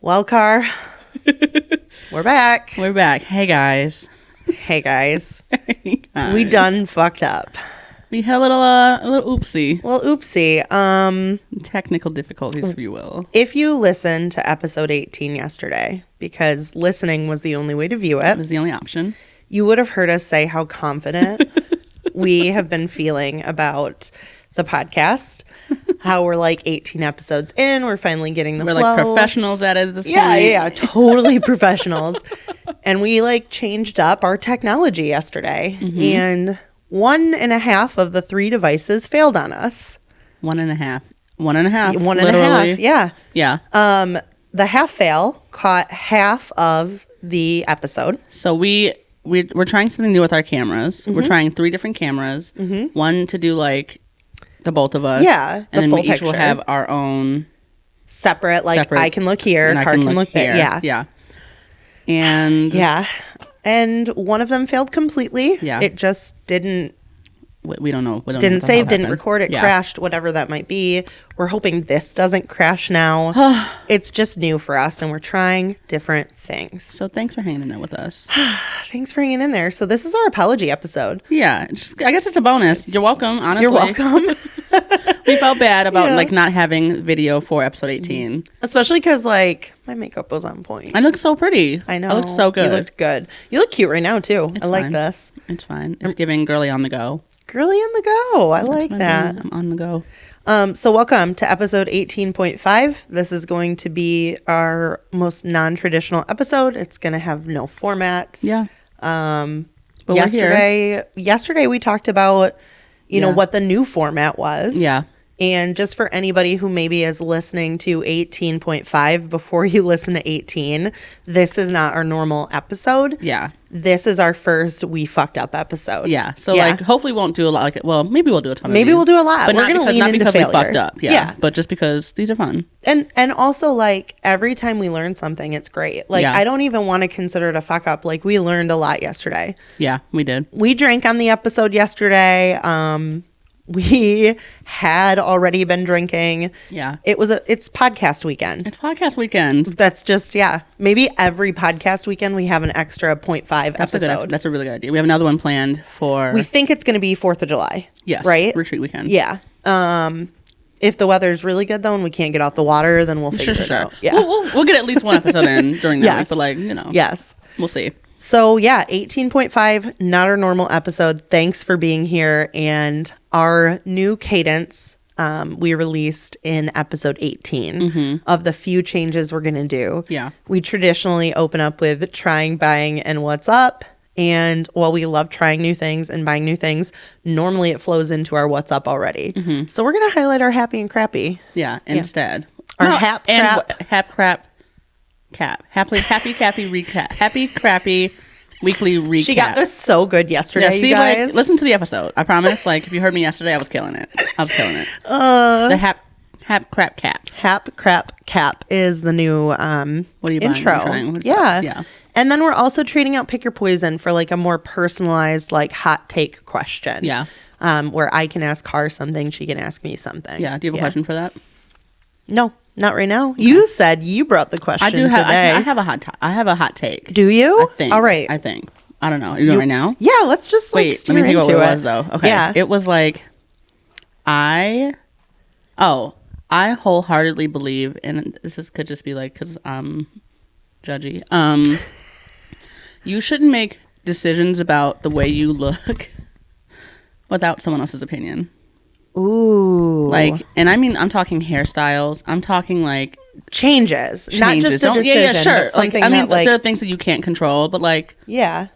Well, Car, we're back. We're back. Hey, guys. Hey, guys. Hey, guys. We done fucked up. We had a little oopsie. Well, oopsie. Technical difficulties, if you will. If you listened to episode 18 yesterday, because listening was the only way to view That it, was the only option. you would have heard us say how confident we have been feeling about the podcast. How we're like 18 episodes in, we're finally getting the We're flow. like professionals at it at this point. Yeah, totally professionals. And we like changed up our technology yesterday, and 1.5 of the 3 devices failed on us. 1.5. 1.5. 1.5, yeah. Yeah. The half fail caught half of the episode. So we're trying something new with our cameras. We're trying 3 different cameras. One to do like the both of us. Yeah, and then full we each will picture. have our own Separate, I can look here, and I Car can look there. here. Yeah. And Yeah. And one of them failed completely. Yeah. It just didn't we don't know. We don't know didn't what the save, hell didn't happened. record, it Yeah. crashed, whatever that might be. We're hoping this doesn't crash now. It's just new for us, and we're trying different things. So thanks for hanging in there with us. Thanks for hanging in there. So this is our apology episode. Yeah, I guess it's a bonus. You're welcome, honestly. You're welcome. We felt bad about Yeah. like not having video for episode 18. Especially because like my makeup was on point. I look so pretty. I know. I look so good. You looked good. You look cute right now too. It's I like fine. this. It's fine. It's giving girly on the go. Girly on the go. I like That's that. I'm on the go. So welcome to episode 18.5. This is going to be our most non-traditional episode. It's going to have no format. Yeah. But we're here. Yesterday we talked about, you know, Yeah. what the new format was. Yeah. And just for anybody who maybe is listening to 18.5 before you listen to 18, this is not our normal episode. Yeah. This is our first We Fucked Up episode. Yeah. So like hopefully we won't do a lot like it. Well, maybe we'll do a ton of Maybe these, we'll do a lot. But We're not gonna because, lean not into because we failure. fucked up. Yeah. But just because these are fun. And also, like, every time we learn something, it's great. Like, Yeah. I don't even want to consider it a fuck up. Like, we learned a lot yesterday. Yeah, we did. We drank on the episode yesterday. We had already been drinking. Yeah. It's podcast weekend. It's podcast weekend. That's just, maybe every podcast weekend we have an extra 0.5 episode. That's a really good idea. We have another one planned for... We think it's going to be 4th of July. Yes. Right? Retreat weekend. Yeah. If the weather's really good, though, and we can't get out the water, then we'll figure it out. Yeah. We'll get at least one episode in during that Yes. week, but like, you know. Yes. We'll see. So 18.5, not our normal episode. Thanks for being here. And our new cadence, we released in episode 18 of the few changes we're going to do. Yeah. We traditionally open up with trying, buying, and what's up. And while we love trying new things and buying new things, normally it flows into our what's up already. So we're going to highlight our happy and crappy. Yeah, instead. Our hap crap. Hap crap cap. Happy crappy recap. Happy crappy weekly recap. She got this so good yesterday, Yeah, see, you guys. like, listen to the episode. I promise. Like, if you heard me yesterday, I was killing it. The hap crap cap. Hap crap cap is the new What are you buying? intro. What are you trying? What's Yeah. up? Yeah. And then we're also treating out Pick Your Poison for like a more personalized, like hot take question. Yeah. Where I can ask Car something, she can ask me something. Yeah. Do you have a question for that? No, not right now. Okay. You said you brought the question I do have. today. I have a hot take. Do you? I think. All right. I think. I don't know. Are you doing it right now? Yeah. Let's just like Wait. steer Let me think into about what it was though. Okay. Yeah. It was like, I wholeheartedly believe, and could just be like because I'm judgy. You shouldn't make decisions about the way you look without someone else's opinion. Ooh. Like, and I mean, I'm talking hairstyles. I'm talking like changes. Not just a Don't- decision. Yeah, sure. But something I mean, that, like, there are things that you can't control, but like, yeah.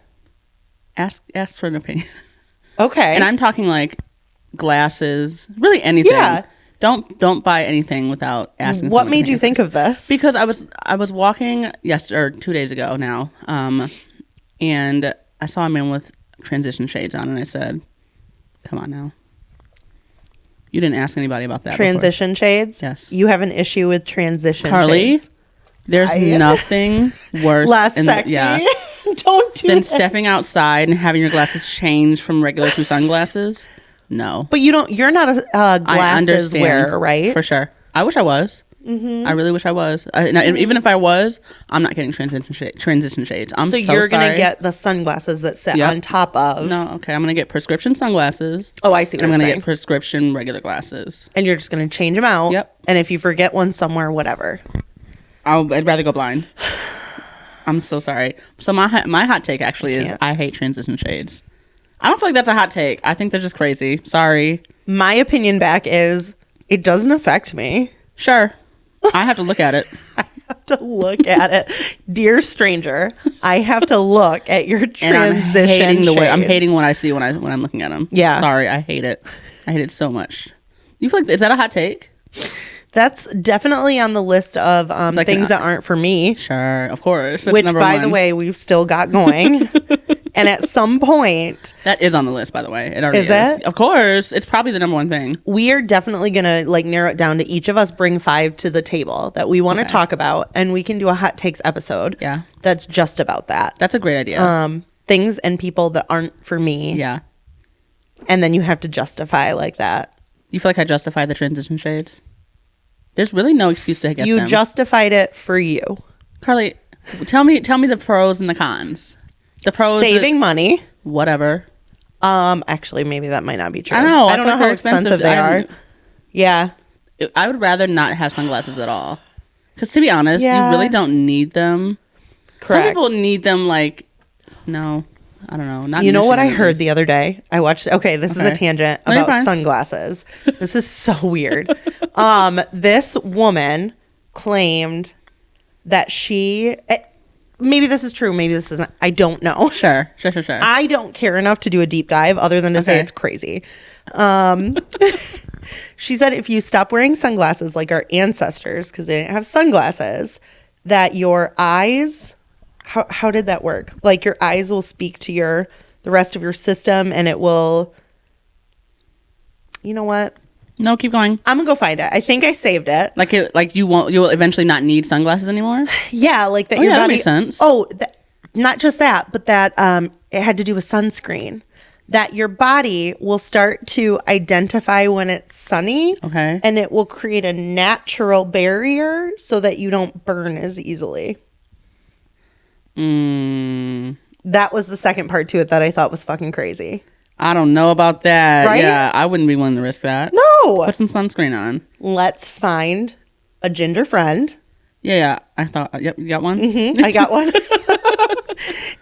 ask for an opinion. Okay. And I'm talking like glasses, really anything. Yeah. Don't buy anything without asking. What someone made you opinion think first. of this? Because I was walking 2 days ago now, and I saw a man with transition shades on, and I said, "Come on now, you didn't ask anybody about that Transition shades? Yes. You have an issue with transition Carly, shades. there's nothing worse Less sexy. Don't do than this. stepping outside and having your glasses change from regular to sunglasses. No, But you're not a I glasses understand wearer, right? For sure. I wish I was. I really wish I was. Even if I was, I'm not getting transition shades. I'm so you're sorry. gonna get the sunglasses that sit on top of. No, okay. I'm gonna get prescription sunglasses. Oh, I see. What I'm you're gonna saying. get prescription regular glasses. And you're just gonna change them out. Yep. And if you forget one somewhere, whatever. I'd rather go blind. I'm so sorry. So my hot take actually is I hate transition shades. I don't feel like that's a hot take. I think they're just crazy. Sorry. My opinion back is it doesn't affect me. Sure. I have to look at it. I have to look at it. Dear stranger, I have to look at your transition shades. I'm hating what I see when I'm looking at them. Yeah. Sorry, I hate it. I hate it so much. You feel like, is that a hot take? That's definitely on the list of like things that aren't for me. Sure, of course. That's which, by one. the way, we've still got going. And at some point... That is on the list, by the way. It already is. Is it? Of course. It's probably the number one thing. We are definitely going to narrow it down to each of us bring 5 to the table that we want to talk about. And we can do a hot takes episode. Yeah. That's just about that. That's a great idea. Things and people that aren't for me. Yeah. And then you have to justify like that. You feel like I justify the transition shades? There's really no excuse to get them. You justified it for you. Carly, tell me the pros and the cons. The pros, saving money. Whatever. Actually, maybe that might not be true. I know. I don't know how expensive they are. Yeah. I would rather not have sunglasses at all. Because to be honest, you really don't need them. Correct. Some people need them no. I don't know. Not you know what I heard the other day? I watched. Okay, this is a tangent about fine. sunglasses. This is so weird. This woman claimed that she. Maybe this is true. Maybe this isn't. I don't know. Sure. I don't care enough to do a deep dive other than to say it's crazy. She said if you stop wearing sunglasses like our ancestors, because they didn't have sunglasses, that your eyes... How did that work? Like your eyes will speak to the rest of your system, and it will. You know what? No, keep going. I'm gonna go find it. I think I saved it. You'll eventually not need sunglasses anymore. Yeah, like that. Oh, your yeah, body. That makes sense. Oh, not just that, but that it had to do with sunscreen. That your body will start to identify when it's sunny. Okay. And it will create a natural barrier so that you don't burn as easily. That was the second part to it that I thought was fucking crazy. I don't know about that. Right? Yeah, I wouldn't be willing to risk that. No. Put some sunscreen on. Let's find a ginger friend. Yeah. I thought, yep, you got one? I got one.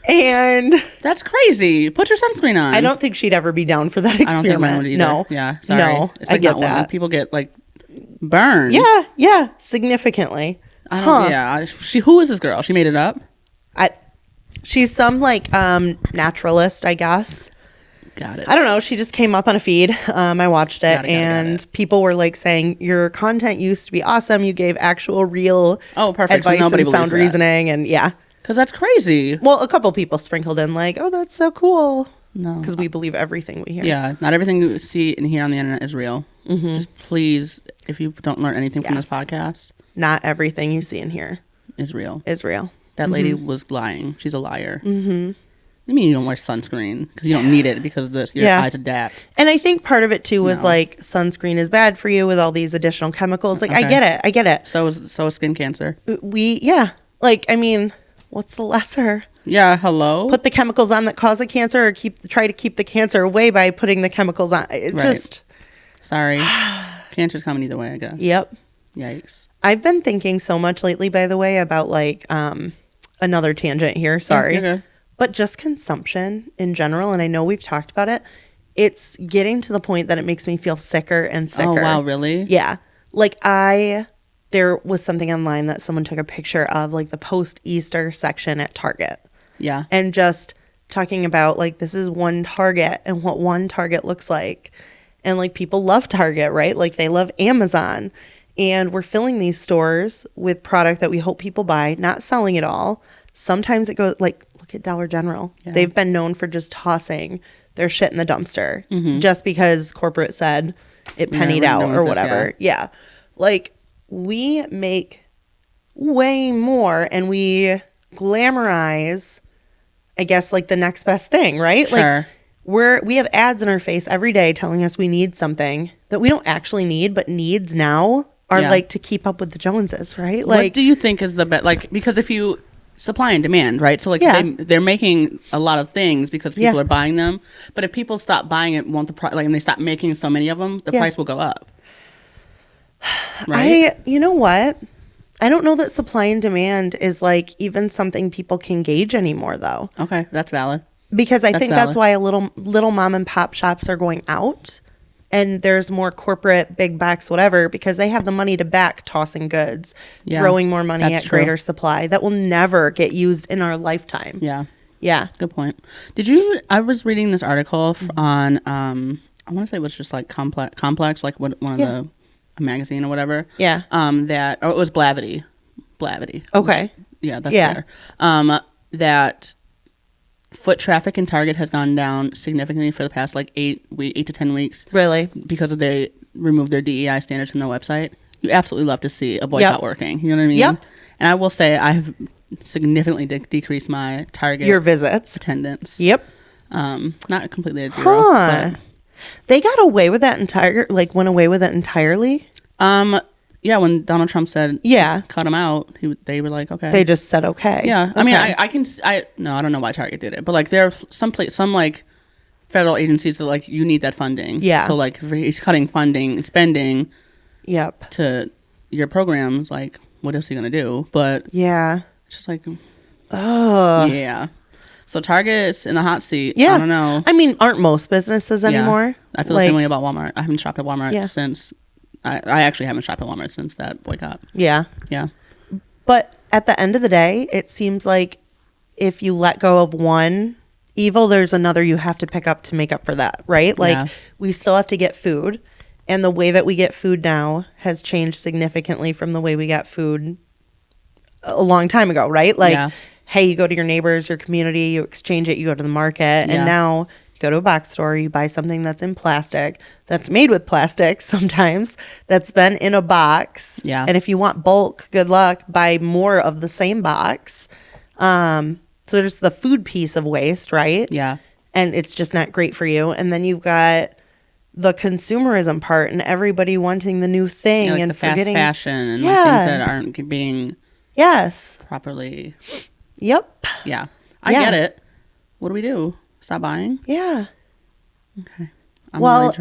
And that's crazy. Put your sunscreen on. I don't think she'd ever be down for that experiment. I don't think mine would either. No. Yeah, sorry. No, it's I get not that. People get burned. Yeah, significantly. I don't, Yeah. Who is this girl? She made it up? She's some naturalist, I guess. Got it. I don't know. She just came up on a feed. I watched it, and people were saying your content used to be awesome. You gave actual, real perfect. advice So and sound reasoning, and yeah. Because that's crazy. Well, a couple people sprinkled in oh, that's so cool. No, because we believe everything we hear. Yeah, not everything you see and hear on the internet is real. Mm-hmm. Just please, if you don't learn anything from this podcast, not everything you see and hear is real. That lady was lying. She's a liar. Mm-hmm. I mean, you don't wear sunscreen because you don't need it because your eyes adapt. And I think part of it too was sunscreen is bad for you with all these additional chemicals. I get it. So is skin cancer. I mean, what's the lesser? Yeah, hello. Put the chemicals on that cause a cancer, or try to keep the cancer away by putting the chemicals on. Sorry, cancer's coming either way, I guess. Yep. Yikes. I've been thinking so much lately, by the way, about another tangent here. Sorry. Yeah, but just consumption in general, and I know we've talked about it. It's getting to the point that it makes me feel sicker and sicker. Oh, wow, really? Yeah. There was something online that someone took a picture of, the post-Easter section at Target. Yeah. And just talking about, this is one Target and what one Target looks like. And, people love Target, right? They love Amazon. And we're filling these stores with product that we hope people buy, not selling it all. Sometimes it goes, look at Dollar General. Yeah. They've been known for just tossing their shit in the dumpster just because corporate said it pennied out or whatever. Yeah. We make way more and we glamorize, I guess, the next best thing, right? Sure. We have ads in our face every day telling us we need something that we don't actually need, but needs now are Yeah. like to keep up with the Joneses, right? What Like, do you think is the best? Like, because if you supply and demand, right? So like Yeah. they're making a lot of things because people Yeah. are buying them. But if people stop buying it, won't the price like, and they stop making so many of them, the Yeah. price will go up. Right? you know what? I don't know that supply and demand is like even something people can gauge anymore, though. Okay, that's valid. Because I That's think that's valid. why little mom and pop shops are going out, and there's more corporate big box whatever, because they have the money to back tossing goods, Yeah, throwing more money that's at true. greater supply that will never get used in our lifetime. Yeah. Yeah. Good point. I was reading this article on, I want to say it was just like Complex, like one of Yeah. a magazine or whatever. Yeah. It was Blavity. Okay. Yeah, that's Yeah. there. That foot traffic in Target has gone down significantly for the past like 8 to 10 weeks Really? because they removed their DEI standards from their website. You absolutely love to see a boycott Yep. working. You know what I mean? Yep. And I will say I have significantly decreased my Target Your visits. attendance. Yep. Not completely at zero. Huh. They got away with that went away with it entirely. Yeah, when Donald Trump said Yeah. cut him out, they were like, okay. They just said okay. Yeah, I mean, Okay. I don't know why Target did it, but like there are some like federal agencies that like you need that funding. Yeah. So like if he's cutting funding and spending Yep. to your programs, like what is he gonna do? But Yeah. it's just like, Oh. yeah. So Target's in the hot seat. Yeah. I don't know. I mean, aren't most businesses anymore? Yeah. I feel the same way about Walmart. I haven't shopped at Walmart Yeah. since. I actually haven't shopped at Walmart since that boycott. Yeah. Yeah. But at the end of the day, it seems like if you let go of one evil, there's another you have to pick up to make up for that, right? Like Yeah. we still have to get food. And the way that we get food now has changed significantly from the way we got food a long time ago, right? Like, Yeah. hey, you go to your neighbors, your community, you exchange it, you go to the market. Yeah. And now you go to a box store, you buy something that's in plastic, that's made with plastic sometimes, that's then in a box. Yeah. And if you want bulk, good luck, buy more of the same box. So there's the food piece of waste, right? Yeah. And it's just not great for you. And then you've got the consumerism part and everybody wanting the new thing Yeah, like and the fast forgetting. fashion and like Yeah. things that aren't being Yes. properly. Yep. Yeah, I Yeah. get it. What do we do? Stop buying? Yeah. Okay. Well-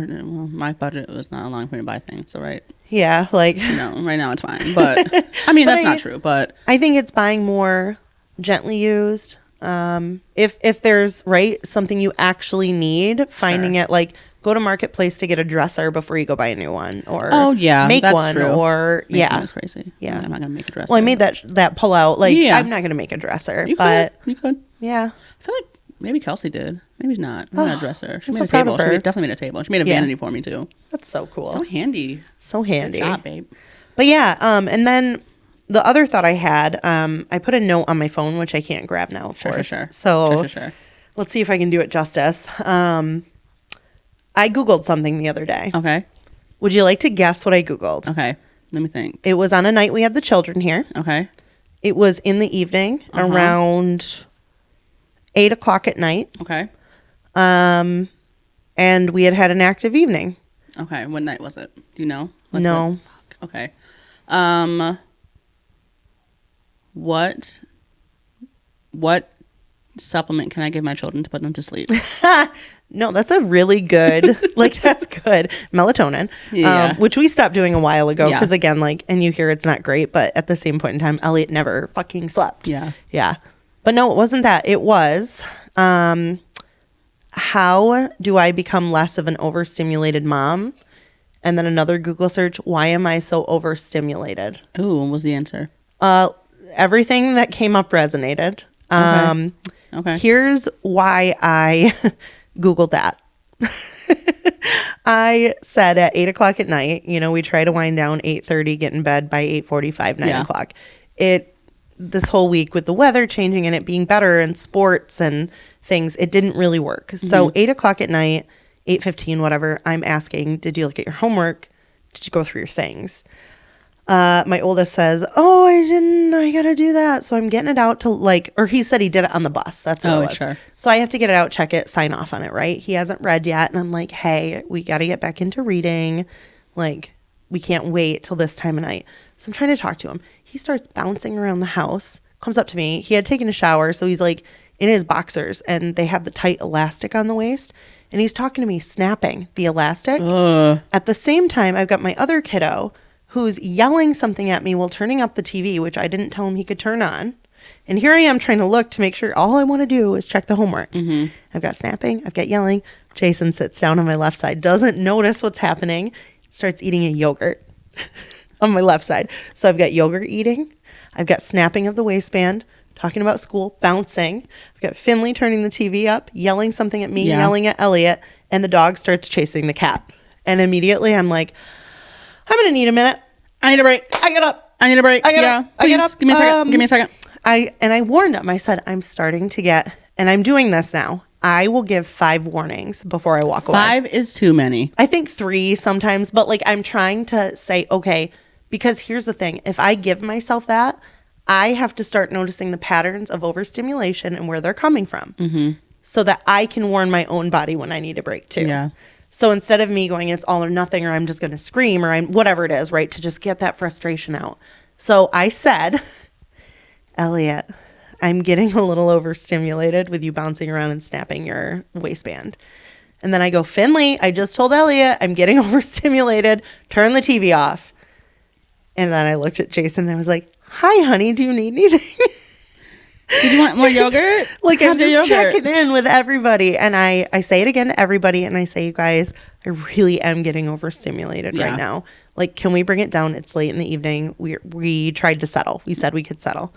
My budget was not allowing me to buy things. So right, Yeah. Like, right now it's fine. But I mean, that's not true. But I think it's buying more gently used. If there's something you actually need, finding Sure. it, like go to Marketplace to get a dresser before you go buy a new one, or oh yeah, make that's one, true. or Making yeah, is crazy. Yeah. I'm not gonna make a dress. Well, I made that pull out. Like Yeah. I'm not gonna make a dresser, You but could. You could. yeah, I feel like maybe Kelsey did. Maybe not. Maybe not a dresser. She I'm made so a proud table. of her. She definitely made a table. She made a Yeah. vanity for me too. that's so cool, So handy. so handy. Good job, babe. But yeah, and then the other thought I had, I put a note on my phone, which I can't grab now, of course. Sure. So Sure. let's see if I can do it justice. I Googled something the other day. Okay. Would you like to guess what I Googled? Okay. Let me think. It was on a night we had the children here. Okay. It was in the evening, around 8 o'clock at night. Okay. And we had an active evening. Okay. What night was it? Do you know? No. Fuck. Okay. What supplement can I give my children to put them to sleep? No, that's a really good, that's good. Melatonin, Yeah. which we stopped doing a while ago Yeah. because again, and you hear it's not great, but at the same point in time, Elliot never fucking slept. Yeah. Yeah. But no, it wasn't that. It was, how do I become less of an overstimulated mom? And then another Google search, why am I so overstimulated? Ooh, what was the answer? Everything that came up resonated. Okay. Here's why I Googled that. I said at 8 o'clock at night, we try to wind down 8:30, get in bed by 8:45, 9 Yeah. o'clock. This whole week with the weather changing and it being better and sports and things, it didn't really work. So 8 o'clock at night, 8:15, whatever, I'm asking, did you look at your homework? Did you go through your things? My oldest says, oh, I didn't, I gotta do that. So I'm getting it out to or he said he did it on the bus. That's what it was. Sure. So I have to get it out, check it, sign off on it, right? He hasn't read yet. And I'm like, hey, we gotta get back into reading. we can't wait till this time of night. So I'm trying to talk to him. He starts bouncing around the house, comes up to me. He had taken a shower, so he's like in his boxers, and they have the tight elastic on the waist. And he's talking to me, snapping the elastic. At the same time, I've got my other kiddo who's yelling something at me while turning up the TV, which I didn't tell him he could turn on. And here I am trying to look to make sure all I want to do is check the homework. I've got snapping. I've got yelling. Jason sits down on my left side, doesn't notice what's happening, starts eating a yogurt on my left side. So I've got yogurt eating. I've got snapping of the waistband, talking about school, bouncing. I've got Finley turning the TV up, yelling something at me, yelling at Elliot, and the dog starts chasing the cat. And immediately I'm like, I'm going to need a minute. I need a break. I get up. I need a break. I get up. Please, I get up. Give me a second. Give me a second. I warned him. I said, I'm starting to get, and I'm doing this now. I will give 5 warnings before I walk away. 5 is too many. I think 3 sometimes, but like I'm trying to say, okay, because here's the thing. If I give myself that, I have to start noticing the patterns of overstimulation and where they're coming from so that I can warn my own body when I need a break too. Yeah. So instead of me going, it's all or nothing, or I'm just going to scream, or I'm whatever it is, right, to just get that frustration out. So I said, Elliot, I'm getting a little overstimulated with you bouncing around and snapping your waistband. And then I go, Finley, I just told Elliot I'm getting overstimulated. Turn the TV off. And then I looked at Jason and I was like, hi, honey, do you need anything? Did you want more yogurt? Like, I'm just checking in with everybody. And I say it again to everybody. And I say, you guys, I really am getting overstimulated right now. Like, can we bring it down? It's late in the evening. We tried to settle. We said we could settle.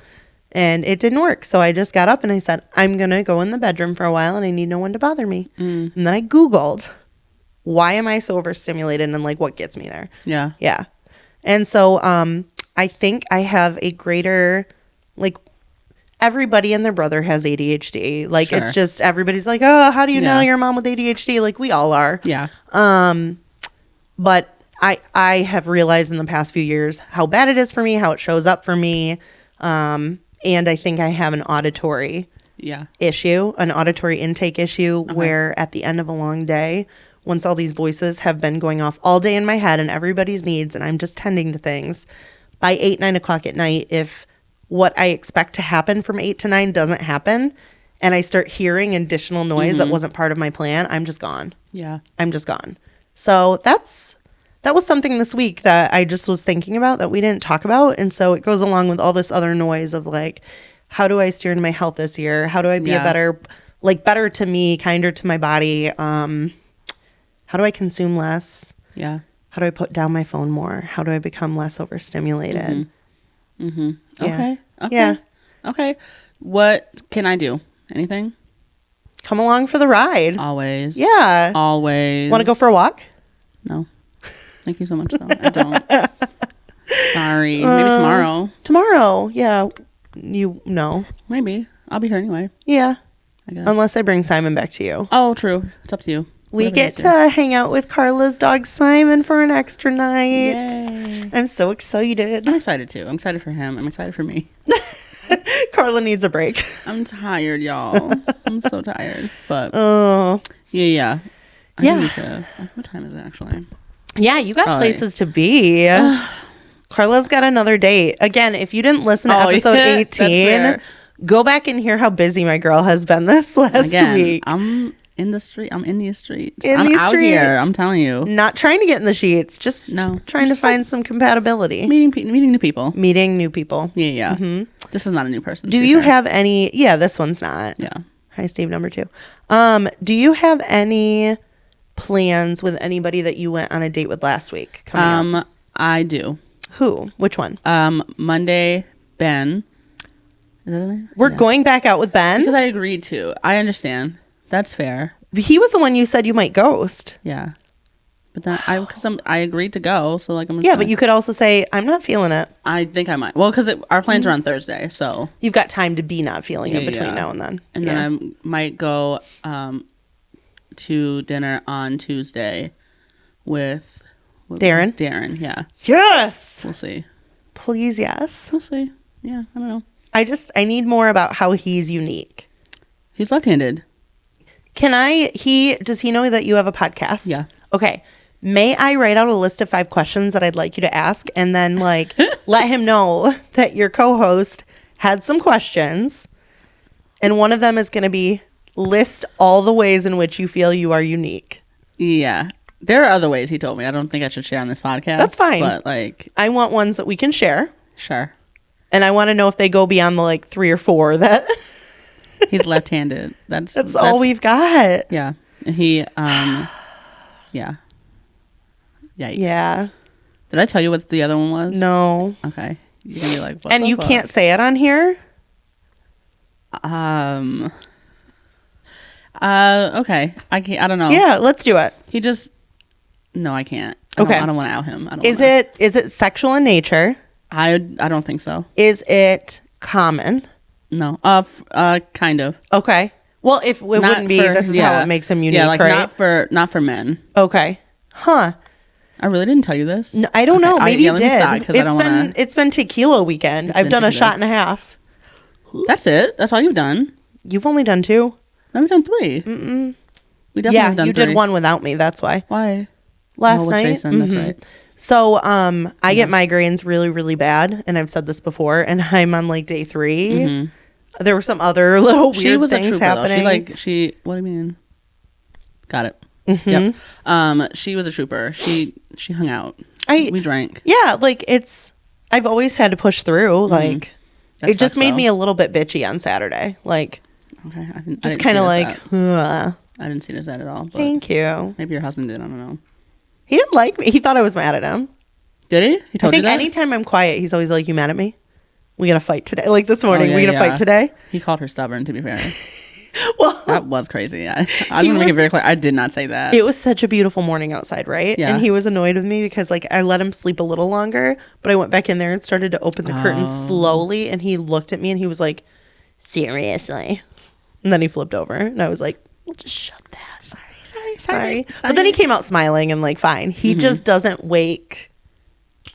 And it didn't work. So I just got up and I said, I'm going to go in the bedroom for a while and I need no one to bother me. And then I Googled, why am I so overstimulated and like what gets me there? Yeah. Yeah. And so I think I have a greater, like, everybody and their brother has ADHD. Like, it's just, everybody's like, oh, how do you know your mom with ADHD? Like, we all are. Yeah. But I have realized in the past few years how bad it is for me, how it shows up for me. And I think I have an auditory issue, an auditory intake issue where at the end of a long day, once all these voices have been going off all day in my head and everybody's needs and I'm just tending to things, by 8, 9 o'clock at night, if what I expect to happen from 8 to 9 doesn't happen and I start hearing additional noise that wasn't part of my plan, I'm just gone. Yeah. I'm just gone. So that was something this week that I just was thinking about that we didn't talk about. And so it goes along with all this other noise of like, how do I steer into my health this year? How do I be a better to me, kinder to my body? How do I consume less? Yeah. How do I put down my phone more? How do I become less overstimulated? Okay. Yeah. Okay. Yeah. Okay. What can I do? Anything? Come along for the ride. Always. Yeah. Always. Want to go for a walk? No. Thank you so much, though. I don't. Sorry. Maybe tomorrow. Tomorrow. Yeah. You know. Maybe. I'll be here anyway. Yeah. I guess. Unless I bring Simon back to you. Oh, true. It's up to you. We get to hang out with Carla's dog Simon for an extra night. Yay. I'm so excited. I'm excited too. I'm excited for him. I'm excited for me. Carla needs a break. I'm tired, y'all. I'm so tired. But yeah. What time is it actually? Yeah, you got places to be. Carla's got another date. Again, if you didn't listen to episode 18, go back and hear how busy my girl has been this last week. I'm in the street. I'm in these streets. I'm out here. I'm telling you. Not trying to get in the sheets. Just trying to find some compatibility. Meeting new people. Meeting new people. Yeah. Mm-hmm. This is not a new person. Do you have any? Yeah, this one's not. Yeah. Hi, Steve, number 2. Do you have any plans with anybody that you went on a date with last week coming up? I do. Who? Which one? Monday, Ben. Is that his name? We're going back out with Ben? Because I agreed to. I understand. That's fair. He was the one you said you might ghost. Yeah. But then I agreed to go, so like I'm yeah, but you could also say I'm not feeling it. I think I might. Well, because our plans are on Thursday, so you've got time to be not feeling it between now and then. And then I might go to dinner on Tuesday with Darren. Darren, yeah. Yes. We'll see. Please, yes. We'll see. Yeah, I don't know. I need more about how he's unique. He's left-handed. Does he know that you have a podcast? Yeah. Okay. may I write out a list of 5 questions that I'd like you to ask, and then like let him know that your co-host had some questions, and one of them is going to be list all the ways in which you feel you are unique. Yeah. There are other ways, he told me. I don't think I should share on this podcast. That's fine. But like, I want ones that we can share. Sure. And I want to know if they go beyond the like 3 or 4 that he's left-handed. That's all we've got. Yeah. He yeah. Yikes. Yeah. Did I tell you what the other one was? No. Okay. You're gonna be like, what and the you fuck? can't say it on here? Okay. I don't know. Yeah, let's do it. He just no, I can't. Okay. I don't want to out him. Is it sexual in nature? I don't think so. Is it common? No. Kind of. Okay. Well, if it wouldn't be, this is how it makes him unique, yeah, like right? not for men. Okay. Huh. I really didn't tell you this. No, I don't know. Maybe you let me did. stop, 'cause I don't wanna... It's been tequila weekend. I've done a shot and a half. That's it. That's all you've done. You've only done 2. No, we've done 3. Mm-mm. We definitely have done 3. You did one without me. That's why. Why? Last night. Jason, that's right. So, I get migraines really, really bad, and I've said this before. And I'm on like day 3. Mm-hmm. There were some other little weird things happening. What do you mean? Got it. Mm-hmm. Yep. She was a trooper. She hung out. We drank. Yeah, like I've always had to push through. Like it just made me a little bit bitchy on Saturday. Like, okay, just kind of like. I didn't see it as that at all. But thank you. Maybe your husband did. I don't know. He didn't like me. He thought I was mad at him. Did he? He told you that? I think anytime I'm quiet, he's always like, "You mad at me? We gotta fight today." Like this morning, we gotta fight today. He called her stubborn. To be fair. Well, that was crazy. I want to make it very clear. I did not say that. It was such a beautiful morning outside, right? Yeah. And he was annoyed with me because like I let him sleep a little longer, but I went back in there and started to open the curtains slowly, and he looked at me and he was like, "Seriously?" And then he flipped over, and I was like, "We'll just shut that." Sorry. But then he came out smiling and like fine. He just doesn't wake.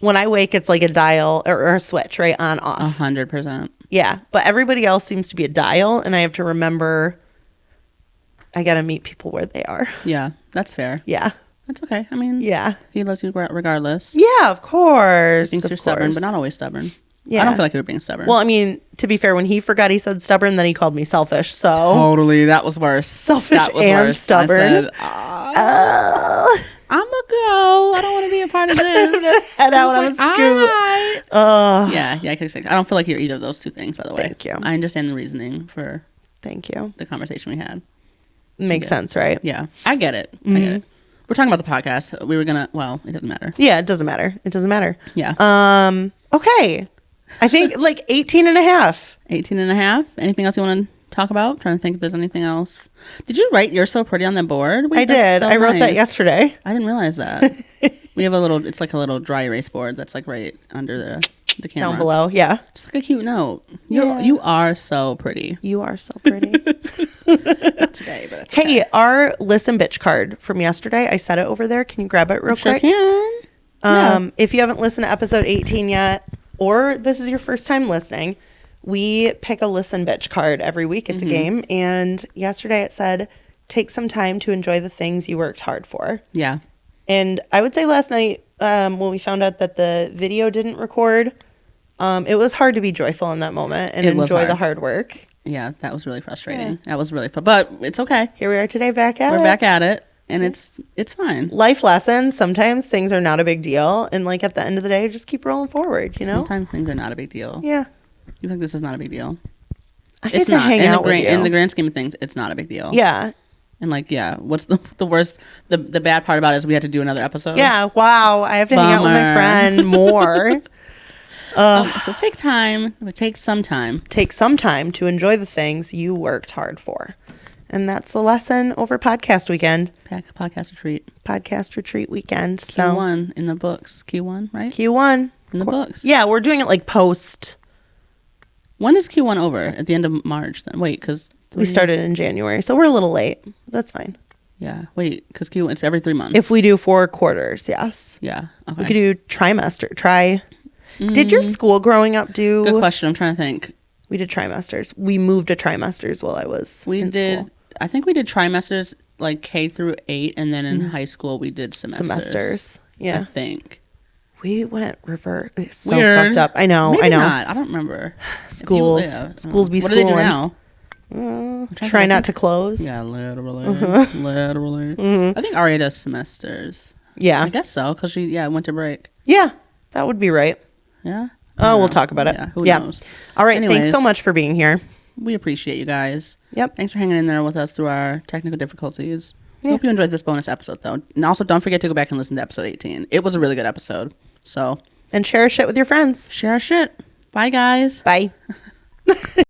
When I wake, it's like a dial or a switch, right? On, off. 100%. Yeah. But everybody else seems to be a dial, and I have to remember I got to meet people where they are. Yeah, that's fair. Yeah. That's okay. I mean, yeah. He loves you regardless. Yeah, of course. He thinks you're stubborn, but not always stubborn. Yeah. I don't feel like you were being stubborn. Well, I mean, to be fair, when he forgot he said stubborn, then he called me selfish. So totally, that was worse. Selfish and stubborn. I said, I'm a girl. I don't want to be a part of this. Head out on a scoop. Yeah, I could say. I don't feel like you're either of those two things. By the way, thank you. I understand the reasoning for. Thank you. The conversation we had makes sense, right? Yeah, I get it. Mm-hmm. I get it. We're talking about the podcast. We were gonna. Well, it doesn't matter. Yeah, it doesn't matter. It doesn't matter. Yeah. Okay. I think like 18 and a half. 18 and a half. Anything else you want to talk about? I'm trying to think if there's anything else. Did you write "You're So Pretty" on that board? I did. I wrote that yesterday. I didn't realize that. We have it's like a little dry erase board that's like right under the camera. Down below, yeah. Just like a cute note. You are so pretty. You are so pretty. Not today, but it's okay. Hey, our Listen Bitch card from yesterday, I set it over there. Can you grab it real quick? Can. If you haven't listened to episode 18 yet, or this is your first time listening, we pick a Listen Bitch card every week. It's a game. And yesterday it said, take some time to enjoy the things you worked hard for. Yeah. And I would say last night when we found out that the video didn't record, it was hard to be joyful in that moment and enjoy the hard work. Yeah, that was really frustrating. Yeah. That was really fun. But it's okay. Here we are today back at it. We're back at it. And it's fine. Life lessons. Sometimes things are not a big deal. And like at the end of the day, just keep rolling forward, you know? Sometimes things are not a big deal. Yeah. You think this is not a big deal? I get to hang out with you. In the grand scheme of things, it's not a big deal. Yeah. And like, yeah, what's the worst? The bad part about it is we had to do another episode. Yeah. Wow. I have to hang out with my friend more. So take time. Take some time. Take some time to enjoy the things you worked hard for. And that's the lesson over podcast weekend. Podcast retreat. Podcast retreat weekend. Q1 in the books. Q1, right? Q1. In the books. Yeah, we're doing it like post. When is Q1 over? At the end of March then? Wait, because... We started in January, so we're a little late. That's fine. Yeah. Wait, because Q1, it's every 3 months. If we do 4 quarters, yes. Yeah. Okay. We could do trimester. Did your school growing up do... Good question. I'm trying to think. We did trimesters. We moved to trimesters while I was in school. I think we did trimesters like K through 8, and then in high school we did semesters. Yeah. I think. We went reverse. It's so Weird. fucked up. I know. Maybe not. I don't remember. Schools. Schools be what schooling. do they do now? Try not to close. Yeah, literally. Literally. I think Aria does semesters. Yeah. I guess so, because she went to break. Yeah. That would be right. Yeah. Oh, we'll talk about it. Yeah, who knows? All right. Anyways, thanks so much for being here. We appreciate you guys. Yep. Thanks for hanging in there with us through our technical difficulties. Hope you enjoyed this bonus episode, though. And also, don't forget to go back and listen to episode 18. It was a really good episode. So. And share our shit with your friends. Share our shit. Bye, guys. Bye.